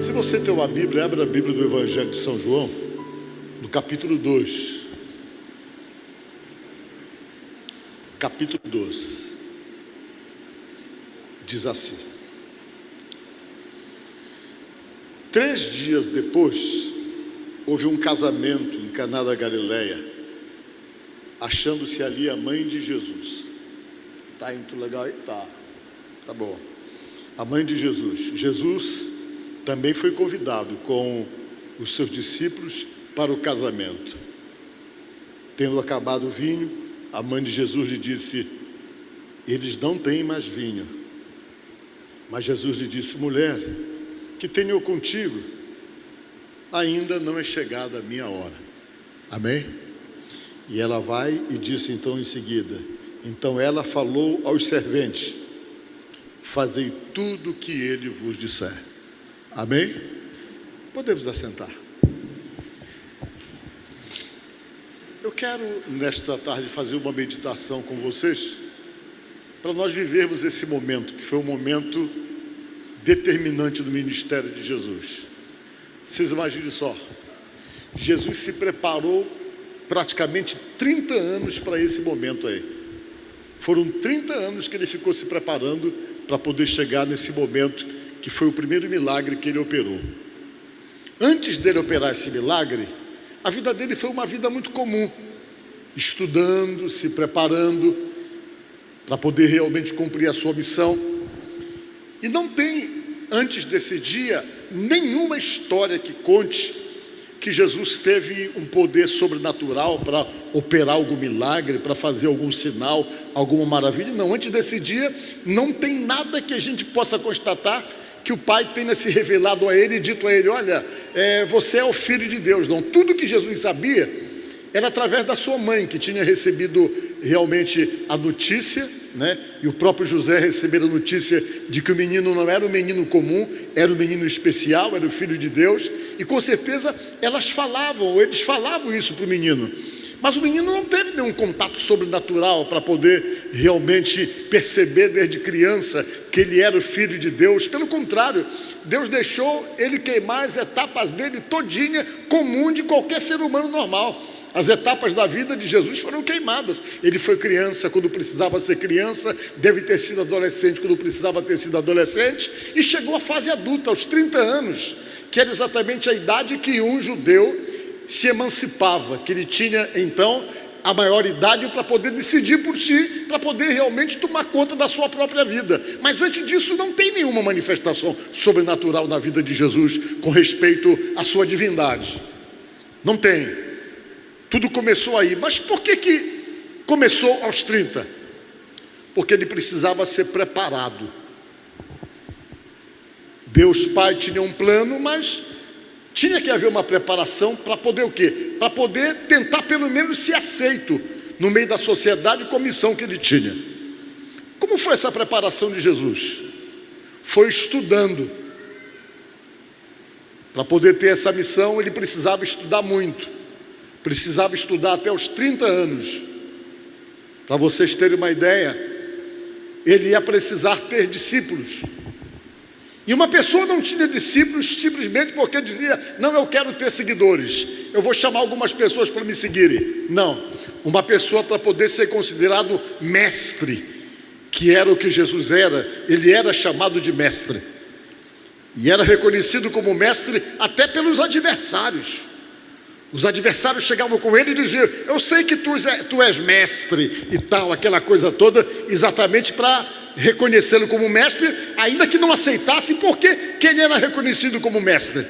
Se você tem uma Bíblia, abra a Bíblia do Evangelho de São João, no capítulo 2. Capítulo 2. Diz assim: 3 dias depois, houve um casamento em Caná da Galileia, achando-se ali a mãe de Jesus. Tá indo legal aí? Tá bom. A mãe de Jesus. Jesus também foi convidado com os seus discípulos para o casamento. Tendo acabado o vinho, a mãe de Jesus lhe disse: eles não têm mais vinho. Mas Jesus lhe disse: mulher, que tenho eu contigo? Ainda não é chegada a minha hora. Amém? E ela vai e disse então em seguida: então ela falou aos serventes: fazei tudo o que ele vos disser. Amém? Podemos assentar. Eu quero nesta tarde fazer uma meditação com vocês, para nós vivermos esse momento, que foi um momento determinante do ministério de Jesus. Vocês imaginem só, Jesus se preparou praticamente 30 anos para esse momento aí. Foram 30 anos que ele ficou se preparando para poder chegar nesse momento, que foi o primeiro milagre que ele operou. Antes dele operar esse milagre, a vida dele foi uma vida muito comum, estudando, se preparando para poder realmente cumprir a sua missão. E não tem, antes desse dia, nenhuma história que conte que Jesus teve um poder sobrenatural para operar algum milagre, para fazer algum sinal, alguma maravilha. Não, antes desse dia não tem nada que a gente possa constatar que o Pai tenha se revelado a ele e dito a ele: olha, você é o Filho de Deus. Não, tudo que Jesus sabia era através da sua mãe, que tinha recebido realmente a notícia, né? E o próprio José recebeu a notícia de que o menino não era um menino comum, era um menino especial, era o Filho de Deus. E com certeza eles falavam isso para o menino. Mas o menino não teve nenhum contato sobrenatural para poder realmente perceber desde criança que ele era o Filho de Deus. Pelo contrário, Deus deixou ele queimar as etapas dele todinha, comum de qualquer ser humano normal. As etapas da vida de Jesus foram queimadas. Ele foi criança quando precisava ser criança, deve ter sido adolescente quando precisava ter sido adolescente, e chegou à fase adulta, aos 30 anos, que era exatamente a idade que um judeu se emancipava, que ele tinha então a maior idade para poder decidir por si, para poder realmente tomar conta da sua própria vida. Mas antes disso não tem nenhuma manifestação sobrenatural na vida de Jesus com respeito à sua divindade. Não tem. Tudo começou aí. Mas por que começou aos 30? Porque ele precisava ser preparado. Deus Pai tinha um plano, mas tinha que haver uma preparação para poder o quê? Para poder tentar pelo menos ser aceito no meio da sociedade com a missão que ele tinha. Como foi essa preparação de Jesus? Foi estudando. Para poder ter essa missão, ele precisava estudar muito. Precisava estudar até os 30 anos. Para vocês terem uma ideia, ele ia precisar ter discípulos. E uma pessoa não tinha discípulos simplesmente porque dizia: não, eu quero ter seguidores, eu vou chamar algumas pessoas para me seguirem. Não, uma pessoa para poder ser considerado mestre, que era o que Jesus era, ele era chamado de mestre. E era reconhecido como mestre até pelos adversários. Os adversários chegavam com ele e diziam: eu sei que tu és mestre e tal, aquela coisa toda, exatamente para reconhecê-lo como mestre, ainda que não aceitasse. Porque quem era reconhecido como mestre?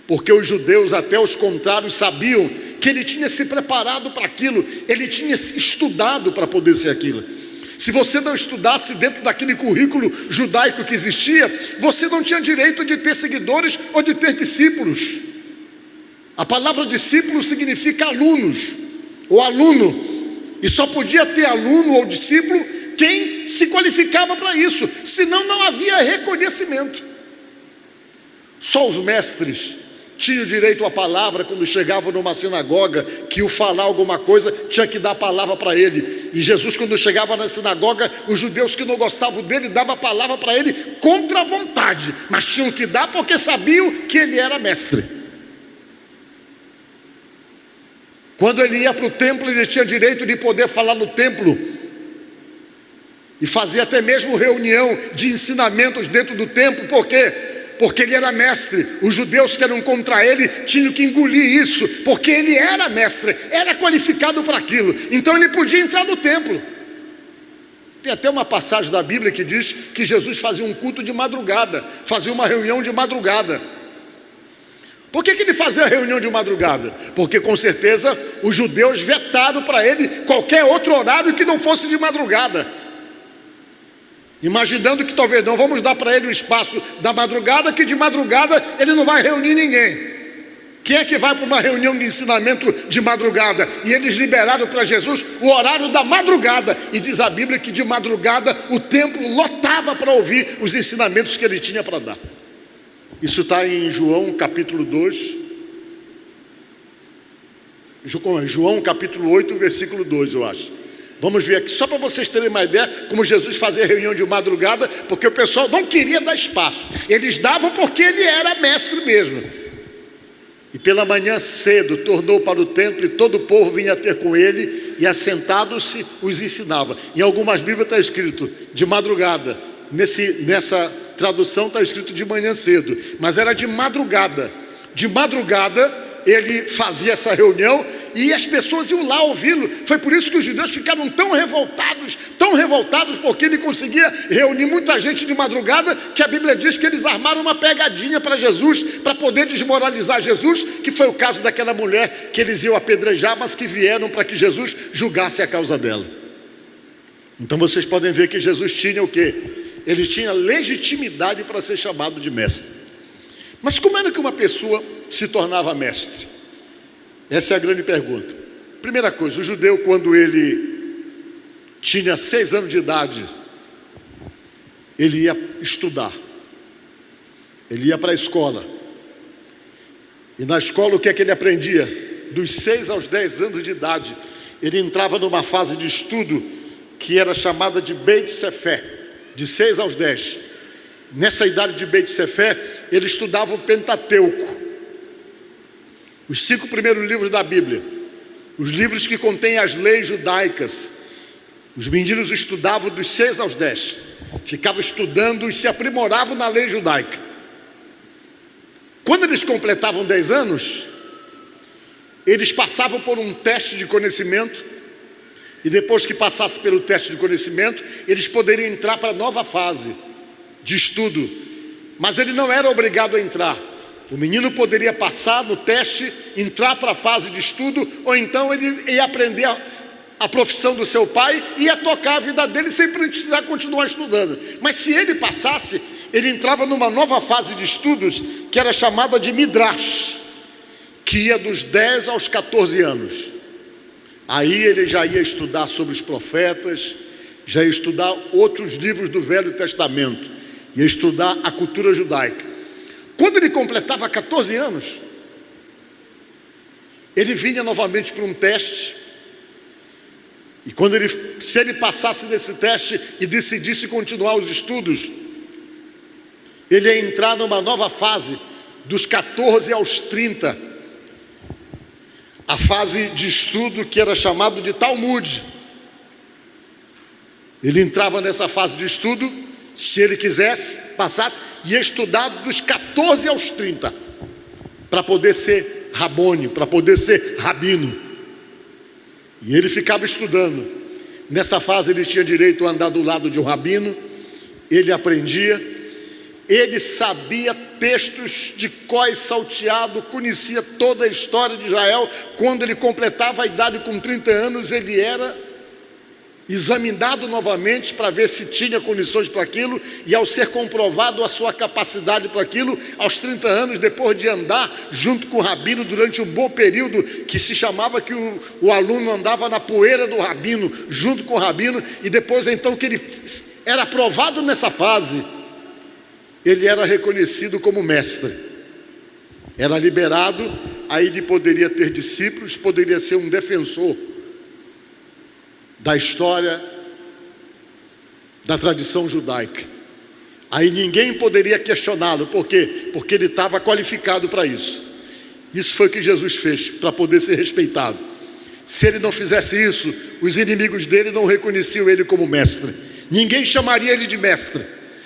Porque os judeus, até os contrários, sabiam que ele tinha se preparado para aquilo, ele tinha estudado para poder ser aquilo. Se você não estudasse dentro daquele currículo judaico que existia, você não tinha direito de ter seguidores ou de ter discípulos. A palavra discípulo significa alunos, ou aluno, e só podia ter aluno ou discípulo quem se qualificava para isso, senão não havia reconhecimento. Só os mestres tinham direito à palavra. Quando chegavam numa sinagoga que iam falar alguma coisa, tinha que dar a palavra para ele. E Jesus, quando chegava na sinagoga, os judeus que não gostavam dele davam a palavra para ele contra a vontade, mas tinham que dar porque sabiam que ele era mestre. Quando ele ia para o templo, ele tinha direito de poder falar no templo e fazer até mesmo reunião de ensinamentos dentro do templo. Por quê? Porque ele era mestre. Os judeus que eram contra ele tinham que engolir isso, porque ele era mestre, era qualificado para aquilo. Então ele podia entrar no templo. Tem até uma passagem da Bíblia que diz que Jesus fazia um culto de madrugada, fazia uma reunião de madrugada. Por que ele fazia a reunião de madrugada? Porque com certeza os judeus vetaram para ele qualquer outro horário que não fosse de madrugada, imaginando que talvez não vamos dar para ele o espaço da madrugada, que de madrugada ele não vai reunir ninguém. Quem é que vai para uma reunião de ensinamento de madrugada? E eles liberaram para Jesus o horário da madrugada, e diz a Bíblia que de madrugada o templo lotava para ouvir os ensinamentos que ele tinha para dar. Isso está em João capítulo 2, João capítulo 8, versículo 2, eu acho. Vamos ver aqui, só para vocês terem uma ideia, como Jesus fazia reunião de madrugada, porque o pessoal não queria dar espaço. Eles davam porque ele era mestre mesmo. E pela manhã cedo tornou para o templo, e todo o povo vinha ter com ele, e assentados-se os ensinava. Em algumas Bíblias está escrito de madrugada, nessa tradução está escrito de manhã cedo, mas era de madrugada. De madrugada ele fazia essa reunião, e as pessoas iam lá ouvi-lo. Foi por isso que os judeus ficaram tão revoltados, porque ele conseguia reunir muita gente de madrugada, que a Bíblia diz que eles armaram uma pegadinha para Jesus, para poder desmoralizar Jesus, que foi o caso daquela mulher que eles iam apedrejar, mas que vieram para que Jesus julgasse a causa dela. Então vocês podem ver que Jesus tinha o quê? Ele tinha legitimidade para ser chamado de mestre. Mas como era que uma pessoa se tornava mestre? Essa é a grande pergunta. Primeira coisa, o judeu, quando ele tinha 6 anos de idade, ele ia estudar. Ele ia para a escola. E na escola o que é que ele aprendia? Dos 6 aos 10 anos de idade, ele entrava numa fase de estudo que era chamada de Beit Sefer, de 6 aos 10. Nessa idade de Beit Sefer, ele estudava o Pentateuco, os 5 primeiros livros da Bíblia, os livros que contêm as leis judaicas. Os meninos estudavam dos 6 aos 10, ficavam estudando e se aprimoravam na lei judaica. Quando eles completavam 10 anos, eles passavam por um teste de conhecimento, e depois que passassem pelo teste de conhecimento, eles poderiam entrar para a nova fase de estudo, mas ele não era obrigado a entrar. O menino poderia passar no teste, entrar para a fase de estudo, ou então ele ia aprender a profissão do seu pai e ia tocar a vida dele sem precisar continuar estudando. Mas se ele passasse, ele entrava numa nova fase de estudos que era chamada de Midrash, que ia dos 10 aos 14 anos. Aí ele já ia estudar sobre os profetas, já ia estudar outros livros do Velho Testamento, ia estudar a cultura judaica. Quando ele completava 14 anos, ele vinha novamente para um teste, e se ele passasse nesse teste e decidisse continuar os estudos, ele ia entrar numa nova fase, dos 14 aos 30, a fase de estudo que era chamado de Talmud. Ele entrava nessa fase de estudo, se ele quisesse, passasse, ia estudar dos 14 aos 30, para poder ser rabone, para poder ser rabino. E ele ficava estudando. Nessa fase ele tinha direito a andar do lado de um rabino, ele aprendia, ele sabia textos de cor salteado, conhecia toda a história de Israel. Quando ele completava a idade com 30 anos, ele era examinado novamente para ver se tinha condições para aquilo, e ao ser comprovado a sua capacidade para aquilo, aos 30 anos, depois de andar junto com o rabino durante um bom período, que se chamava que o aluno andava na poeira do rabino, junto com o rabino, e depois então que ele era aprovado nessa fase, ele era reconhecido como mestre, era liberado. Aí ele poderia ter discípulos, poderia ser um defensor da história da tradição judaica. Aí ninguém poderia questioná-lo. Por quê? Porque ele estava qualificado para isso. Isso foi o que Jesus fez, para poder ser respeitado. Se ele não fizesse isso, os inimigos dele não reconheciam ele como mestre. Ninguém chamaria ele de mestre,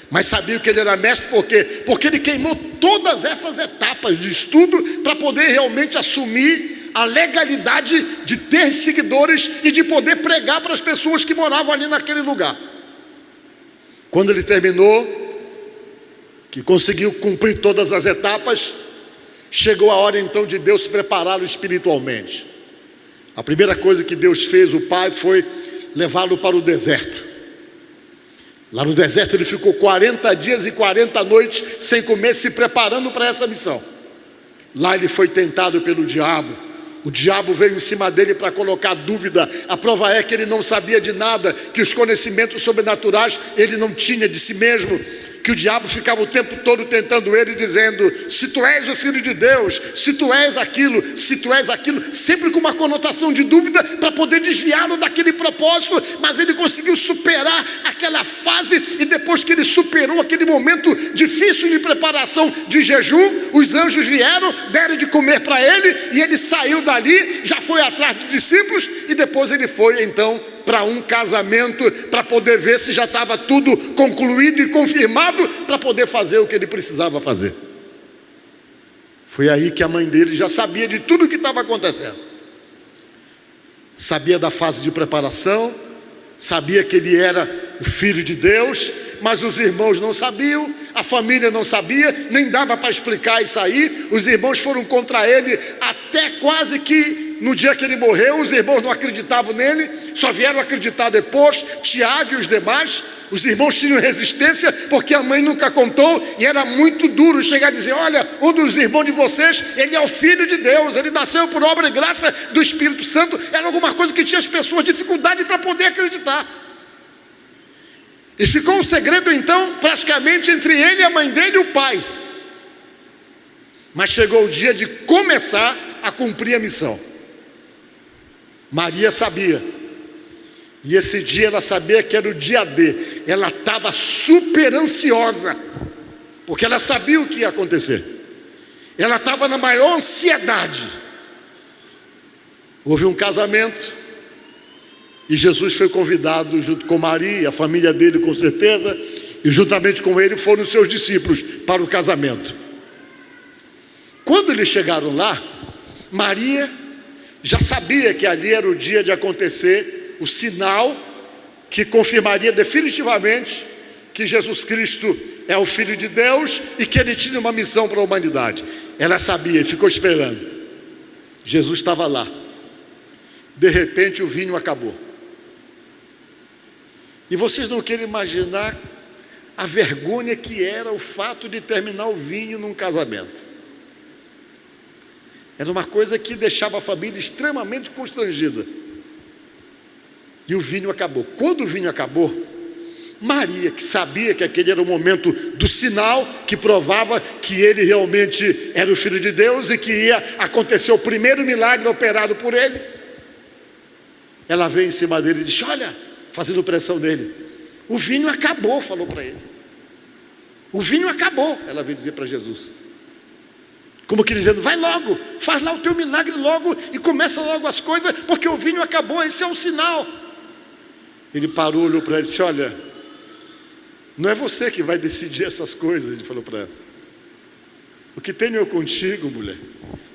mas sabia que ele era mestre. Por quê? Porque ele queimou todas essas etapas de estudo para poder realmente assumir a legalidade de ter seguidores e de poder pregar para as pessoas que moravam ali naquele lugar. Quando ele terminou, que conseguiu cumprir todas as etapas, chegou a hora então de Deus prepará-lo espiritualmente. A primeira coisa que Deus fez, o Pai, foi levá-lo para o deserto. Lá no deserto ele ficou 40 dias e 40 noites sem comer, se preparando para essa missão. Lá ele foi tentado pelo diabo. O diabo veio em cima dele para colocar dúvida. A prova é que ele não sabia de nada, que os conhecimentos sobrenaturais ele não tinha de si mesmo. Que o diabo ficava o tempo todo tentando ele, dizendo: se tu és o Filho de Deus, se tu és aquilo, se tu és aquilo, sempre com uma conotação de dúvida para poder desviá-lo daquele propósito. Mas ele conseguiu superar aquela fase, e depois que ele superou aquele momento difícil de preparação de jejum, os anjos vieram, deram de comer para ele, e ele saiu dali, já foi atrás de discípulos, e depois ele foi então para um casamento, para poder ver se já estava tudo concluído e confirmado, para poder fazer o que ele precisava fazer. Foi aí que a mãe dele já sabia de tudo o que estava acontecendo. Sabia da fase de preparação, sabia que ele era o Filho de Deus, mas os irmãos não sabiam, a família não sabia, nem dava para explicar isso aí. Os irmãos foram contra ele até quase que no dia que ele morreu. Os irmãos não acreditavam nele, só vieram acreditar depois, Tiago e os demais. Os irmãos tinham resistência, porque a mãe nunca contou, e era muito duro chegar a dizer: olha, um dos irmãos de vocês, ele é o Filho de Deus, ele nasceu por obra e graça do Espírito Santo. Era alguma coisa que tinha as pessoas dificuldade para poder acreditar. E ficou um segredo então, praticamente entre ele, a mãe dele e o pai. Mas chegou o dia de começar a cumprir a missão. Maria sabia, e esse dia ela sabia que era o dia D. Ela estava super ansiosa, porque ela sabia o que ia acontecer. Ela estava na maior ansiedade. Houve um casamento, e Jesus foi convidado junto com Maria, a família dele com certeza, e juntamente com ele foram os seus discípulos para o casamento. Quando eles chegaram lá, Maria já sabia que ali era o dia de acontecer o sinal que confirmaria definitivamente que Jesus Cristo é o Filho de Deus e que ele tinha uma missão para a humanidade. Ela sabia e ficou esperando. Jesus estava lá. De repente o vinho acabou. E vocês não querem imaginar a vergonha que era o fato de terminar o vinho num casamento. Era uma coisa que deixava a família extremamente constrangida. E o vinho acabou. Quando o vinho acabou, Maria, que sabia que aquele era o momento do sinal que provava que ele realmente era o Filho de Deus e que ia acontecer o primeiro milagre operado por ele, ela veio em cima dele e disse: olha, fazendo pressão nele, o vinho acabou, falou para ele. O vinho acabou, ela veio dizer para Jesus. Como que dizendo: vai logo, faz lá o teu milagre logo e começa logo as coisas, porque o vinho acabou, esse é um sinal. Ele parou, olhou para ela e disse: olha, não é você que vai decidir essas coisas. Ele falou para ela: o que tenho eu contigo, mulher?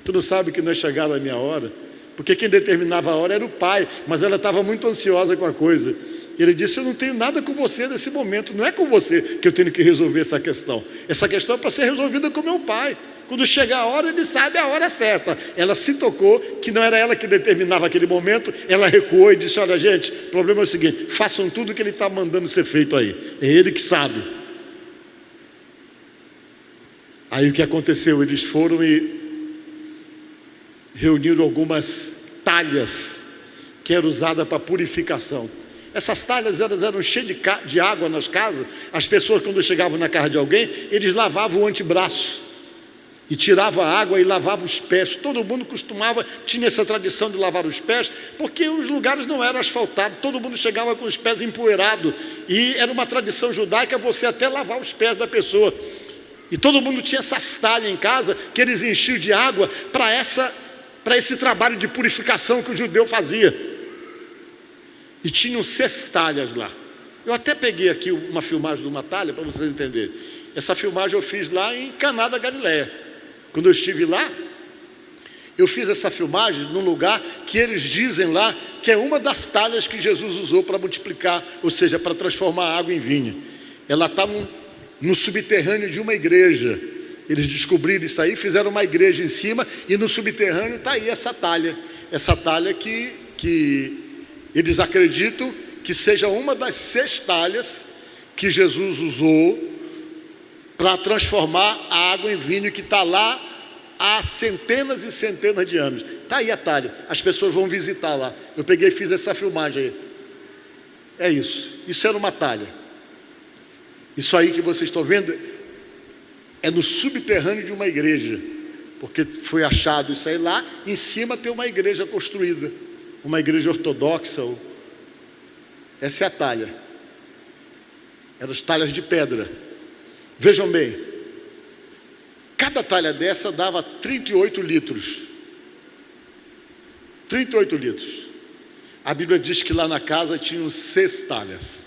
Tu não sabe que não é chegada a minha hora? Porque quem determinava a hora era o pai, mas ela estava muito ansiosa com a coisa. Ele disse: eu não tenho nada com você nesse momento, não é com você que eu tenho que resolver essa questão. Essa questão é para ser resolvida com meu pai. Quando chegar a hora, ele sabe a hora certa. Ela se tocou que não era ela que determinava aquele momento. Ela recuou e disse: olha, gente, o problema é o seguinte, façam tudo o que ele está mandando ser feito aí, é ele que sabe. Aí o que aconteceu? Eles foram e reuniram algumas talhas que eram usadas para purificação. Essas talhas eram cheias de água nas casas. As pessoas, quando chegavam na casa de alguém, eles lavavam o antebraço e tirava a água e lavava os pés. Todo mundo tinha essa tradição de lavar os pés, porque os lugares não eram asfaltados, todo mundo chegava com os pés empoeirados, e era uma tradição judaica você até lavar os pés da pessoa. E todo mundo tinha essas talhas em casa, que eles enchiam de água para esse trabalho de purificação que o judeu fazia. E tinham 6 talhas lá. Eu até peguei aqui uma filmagem de uma talha, para vocês entenderem. Essa filmagem eu fiz lá em Caná da Galileia. Quando eu estive lá, eu fiz essa filmagem num lugar que eles dizem lá que é uma das talhas que Jesus usou para multiplicar, ou seja, para transformar a água em vinho. Ela está no subterrâneo de uma igreja. Eles descobriram isso aí, fizeram uma igreja em cima, e no subterrâneo está aí essa talha que eles acreditam que seja uma das 6 talhas que Jesus usou para transformar a água em vinho, que está lá há centenas e centenas de anos. Está aí a talha, as pessoas vão visitar lá. Eu peguei e fiz essa filmagem aí. É isso era uma talha. Isso aí que vocês estão vendo é no subterrâneo de uma igreja, porque foi achado isso aí lá. Em cima tem uma igreja construída, uma igreja ortodoxa. Essa é a talha. Eram as talhas de pedra. Vejam bem, cada talha dessa dava 38 litros. 38 litros. A Bíblia diz que lá na casa tinham 6 talhas.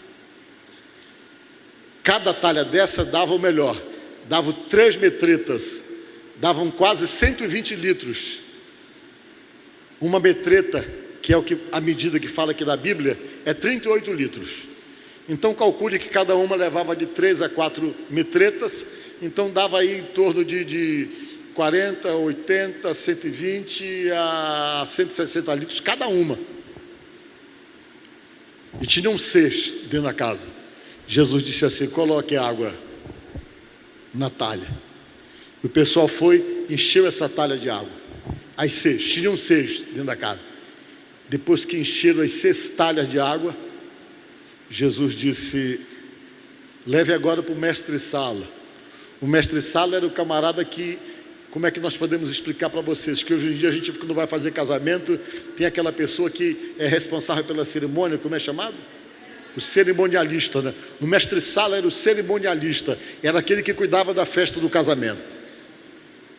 Cada talha dessa dava o melhor, davam 3 metretas, davam quase 120 litros. Uma metreta, que é a medida que fala aqui da Bíblia, é 38 litros. Então calcule que cada uma levava de 3 a 4 metretas, então dava aí em torno de 40, 80, 120 a 160 litros cada uma. E tinham 6 dentro da casa. Jesus disse assim: coloque água na talha. E o pessoal foi, encheu essa talha de água. As 6, tinham 6 dentro da casa. Depois que encheram as 6 talhas de água, Jesus disse: leve agora para o mestre-sala. O mestre-sala era o camarada que, como é que nós podemos explicar para vocês? Que hoje em dia a gente, quando vai fazer casamento, tem aquela pessoa que é responsável pela cerimônia, como é chamado? O cerimonialista, né? O mestre-sala era o cerimonialista, era aquele que cuidava da festa do casamento.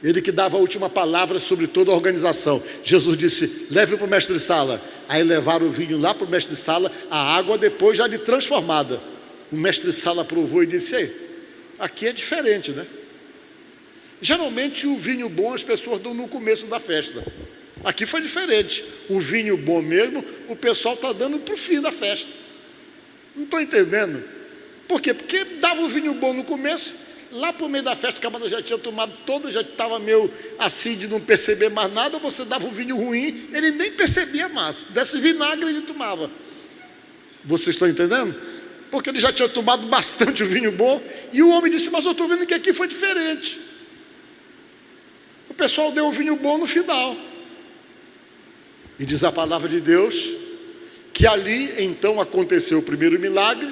Ele que dava a última palavra sobre toda a organização. Jesus disse: leve para o mestre-sala. Aí levaram o vinho lá para o mestre-sala, a água depois já de transformada. O mestre-sala provou e disse: ei, aqui é diferente, né? Geralmente o vinho bom as pessoas dão no começo da festa. Aqui foi diferente. O vinho bom mesmo, o pessoal está dando para o fim da festa. Não estou entendendo. Por quê? Porque dava o vinho bom no começo, lá para o meio da festa o camarada já tinha tomado todo, já estava meio assim de não perceber mais nada. Você dava um vinho ruim, ele nem percebia mais. Desse vinagre ele tomava. Vocês estão entendendo? Porque ele já tinha tomado bastante o vinho bom. E o homem disse: mas eu estou vendo que aqui foi diferente. O pessoal deu o vinho bom no final. E diz a palavra de Deus que ali então aconteceu o primeiro milagre,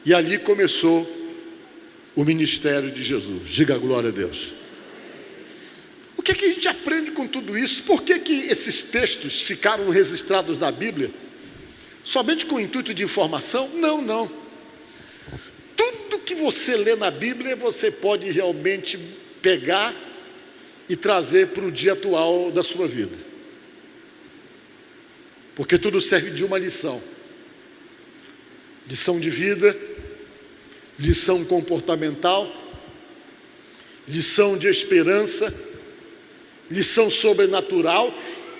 e ali começou o ministério de Jesus. Diga glória a Deus. O que é que a gente aprende com tudo isso? Por que que esses textos ficaram registrados na Bíblia? Somente com o intuito de informação? Não. Tudo que você lê na Bíblia, você pode realmente pegar e trazer para o dia atual da sua vida. Porque tudo serve de uma lição. Lição de vida, lição comportamental, lição de esperança, lição sobrenatural.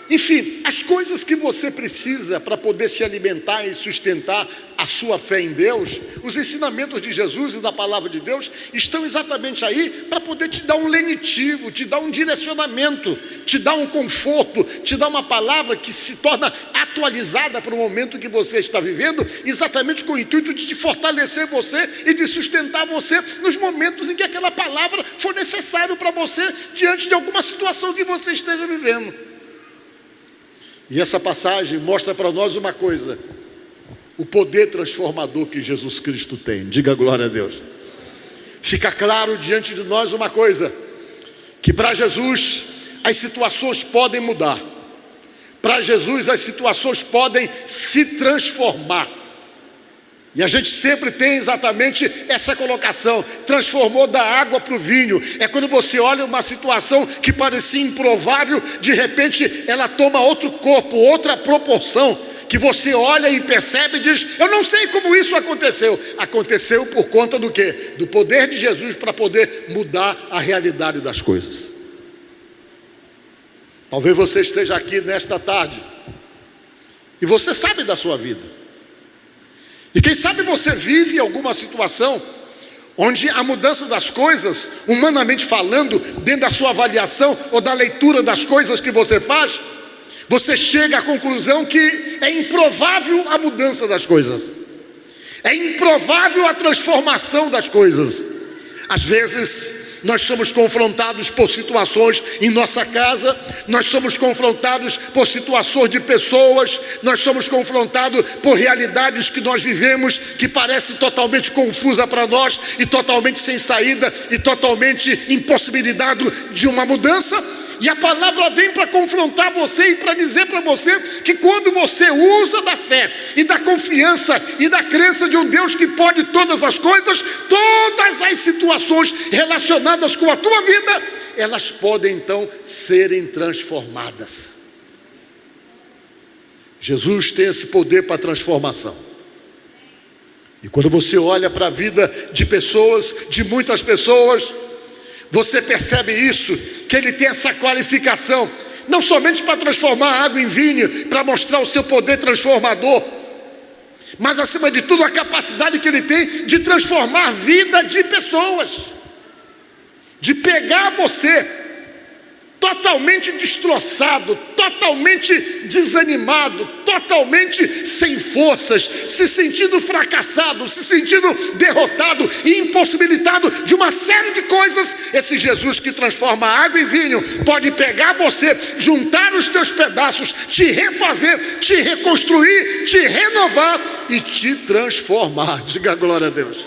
Enfim, as coisas que você precisa para poder se alimentar e sustentar a sua fé em Deus, os ensinamentos de Jesus e da palavra de Deus estão exatamente aí para poder te dar um lenitivo, te dar um direcionamento, te dar um conforto, te dar uma palavra que se torna atualizada para o momento que você está vivendo, exatamente com o intuito de te fortalecer você e de sustentar você nos momentos em que aquela palavra for necessário para você diante de alguma situação que você esteja vivendo. E essa passagem mostra para nós uma coisa: o poder transformador que Jesus Cristo tem. Diga glória a Deus. Fica claro diante de nós uma coisa: que para Jesus as situações podem mudar. Para Jesus as situações podem se transformar. E a gente sempre tem exatamente essa colocação: transformou da água para o vinho. É quando você olha uma situação que parecia improvável, de repente ela toma outro corpo, outra proporção, que você olha e percebe e diz: eu não sei como isso aconteceu. Aconteceu por conta do quê? Do poder de Jesus para poder mudar a realidade das coisas. Talvez você esteja aqui nesta tarde e você sabe da sua vida. E quem sabe você vive alguma situação onde a mudança das coisas, humanamente falando, dentro da sua avaliação ou da leitura das coisas que você faz, você chega à conclusão que é improvável a mudança das coisas, é improvável a transformação das coisas. Às vezes nós somos confrontados por situações em nossa casa, nós somos confrontados por situações de pessoas, nós somos confrontados por realidades que nós vivemos, que parece totalmente confusa para nós, e totalmente sem saída, e totalmente impossibilitado de uma mudança. E a palavra vem para confrontar você e para dizer para você que quando você usa da fé e da confiança e da crença de um Deus que pode todas as coisas, todas as situações relacionadas com a tua vida, elas podem então serem transformadas. Jesus tem esse poder para transformação. E quando você olha para a vida de pessoas, de muitas pessoas, você percebe isso, que ele tem essa qualificação, não somente para transformar a água em vinho, para mostrar o seu poder transformador, mas acima de tudo a capacidade que ele tem de transformar a vida de pessoas, de pegar você totalmente destroçado, totalmente desanimado, totalmente sem forças, se sentindo fracassado, se sentindo derrotado e impossibilitado de uma série de coisas. Esse Jesus que transforma água em vinho pode pegar você, juntar os teus pedaços, te refazer, te reconstruir, te renovar e te transformar. Diga glória a Deus.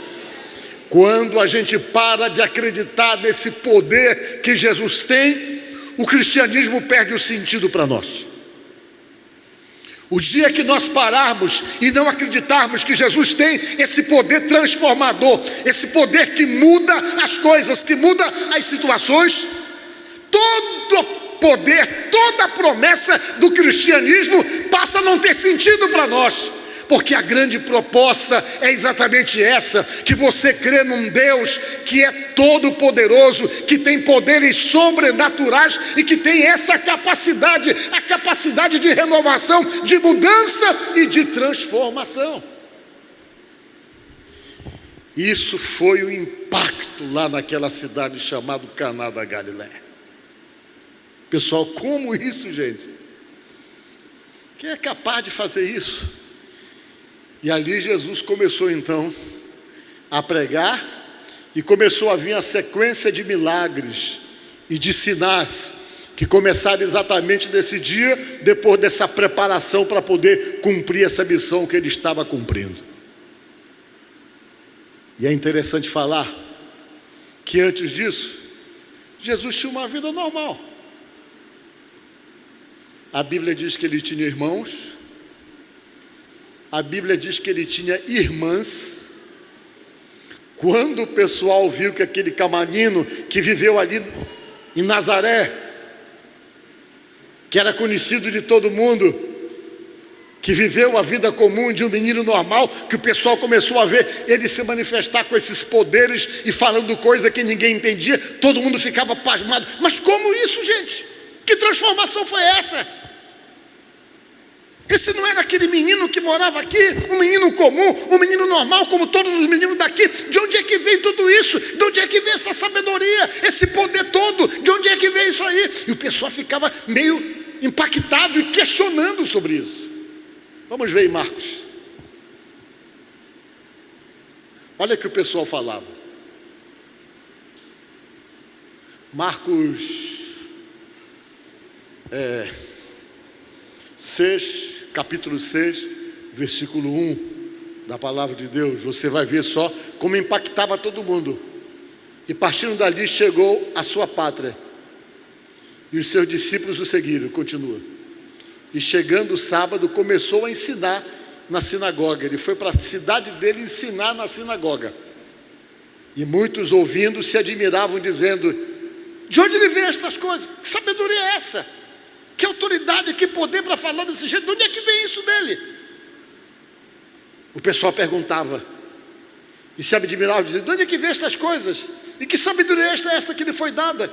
Quando a gente para de acreditar nesse poder que Jesus tem, o cristianismo perde o sentido para nós. O dia que nós pararmos e não acreditarmos que Jesus tem esse poder transformador, esse poder que muda as coisas, que muda as situações, todo poder, toda promessa do cristianismo passa a não ter sentido para nós. Porque a grande proposta é exatamente essa: que você crê num Deus que é todo poderoso, que tem poderes sobrenaturais e que tem essa capacidade, a capacidade de renovação, de mudança e de transformação. Isso foi o impacto lá naquela cidade chamada Caná da Galileia. Pessoal, como isso, gente? Quem é capaz de fazer isso? E ali Jesus começou então a pregar, e começou a vir a sequência de milagres e de sinais que começaram exatamente nesse dia, depois dessa preparação para poder cumprir essa missão que ele estava cumprindo. E é interessante falar que antes disso, Jesus tinha uma vida normal. A Bíblia diz que ele tinha irmãos, a Bíblia diz que ele tinha irmãs. Quando o pessoal viu que aquele camarino que viveu ali em Nazaré, que era conhecido de todo mundo, que viveu a vida comum de um menino normal, que o pessoal começou a ver ele se manifestar com esses poderes e falando coisa que ninguém entendia, todo mundo ficava pasmado. Mas como isso, gente? Que transformação foi essa? Esse não era aquele menino que morava aqui, um menino comum, um menino normal, como todos os meninos daqui. De onde é que veio tudo isso? De onde é que veio essa sabedoria, esse poder todo? De onde é que veio isso aí? E o pessoal ficava meio impactado e questionando sobre isso. Vamos ver em Marcos. Olha o que o pessoal falava. Marcos 6, capítulo 6, versículo 1 da palavra de Deus. Você vai ver só como impactava todo mundo. E partindo dali chegou à sua pátria, E os seus discípulos o seguiram, continua. E chegando o sábado, começou a ensinar na sinagoga. Ele foi para a cidade dele ensinar na sinagoga. E muitos ouvindo se admiravam, dizendo: de onde ele vê estas coisas? Que sabedoria é essa? Que autoridade, que poder para falar desse jeito? De onde é que vem isso dele? O pessoal perguntava e se admirava, dizendo: de onde é que vê estas coisas? E que sabedoria é esta que lhe foi dada?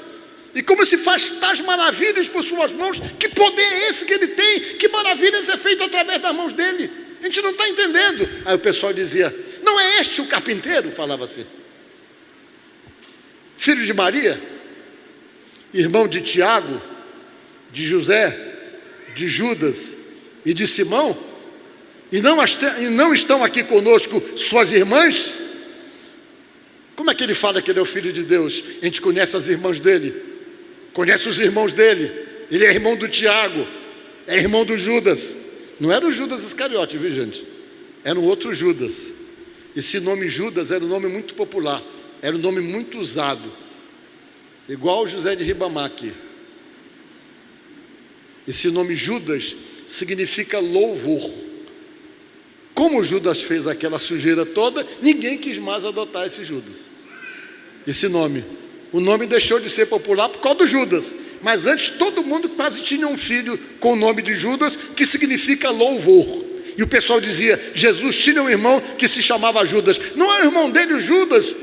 E como se faz tais maravilhas por suas mãos? Que poder é esse que ele tem? Que maravilhas é feito através das mãos dele? A gente não está entendendo. Aí o pessoal dizia: não é este o carpinteiro? Falava assim. Filho de Maria, irmão de Tiago, de José, de Judas e de Simão? E não estão aqui conosco suas irmãs? Como é que ele fala que ele é o Filho de Deus? A gente conhece as irmãs dele, conhece os irmãos dele. Ele é irmão do Tiago, é irmão do Judas. Não era o Judas Iscariote, viu, gente? Era um outro Judas. Esse nome Judas era um nome muito popular, era um nome muito usado, igual o José de Ribamar aqui. Esse nome Judas significa louvor. Como Judas fez aquela sujeira toda, ninguém quis mais adotar esse Judas, esse nome. O nome deixou de ser popular por causa do Judas. Mas antes todo mundo quase tinha um filho com o nome de Judas, que significa louvor. E o pessoal dizia: Jesus tinha um irmão que se chamava Judas. Não é o irmão dele o Judas?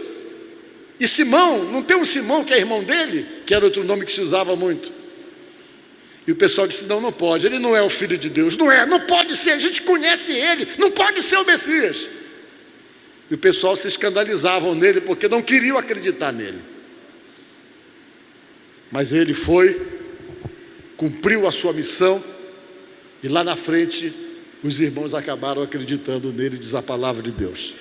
E Simão, não tem um Simão que é irmão dele? Que era outro nome que se usava muito. E o pessoal disse: não, não pode, ele não é o Filho de Deus. Não pode ser, a gente conhece ele, não pode ser o Messias. E o pessoal se escandalizavam nele, porque não queriam acreditar nele. Mas ele foi, cumpriu a sua missão, e lá na frente os irmãos acabaram acreditando nele, diz a palavra de Deus.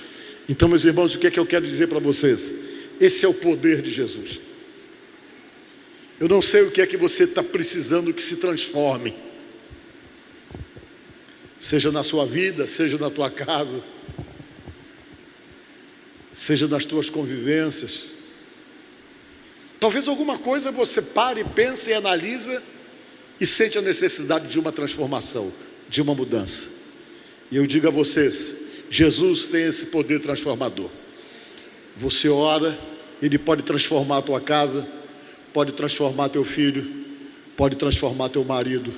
Então, meus irmãos, o que é que eu quero dizer para vocês? Esse é o poder de Jesus. Eu não sei o que é que você está precisando que se transforme, seja na sua vida, seja na tua casa, seja nas tuas convivências. Talvez alguma coisa você pare, pense e analisa e sente a necessidade de uma transformação, de uma mudança. E eu digo a vocês, Jesus tem esse poder transformador. Você ora, Ele pode transformar a tua casa, pode transformar teu filho, pode transformar teu marido,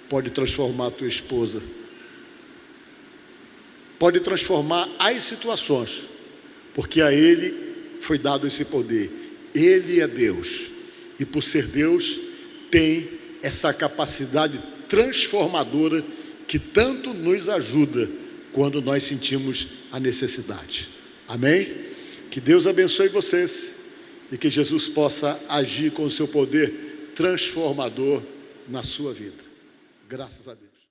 pode transformar tua esposa, pode transformar as situações, porque a Ele foi dado esse poder. Ele é Deus, e por ser Deus tem essa capacidade transformadora que tanto nos ajuda quando nós sentimos a necessidade. Amém? Que Deus abençoe vocês e que Jesus possa agir com o seu poder transformador na sua vida. Graças a Deus.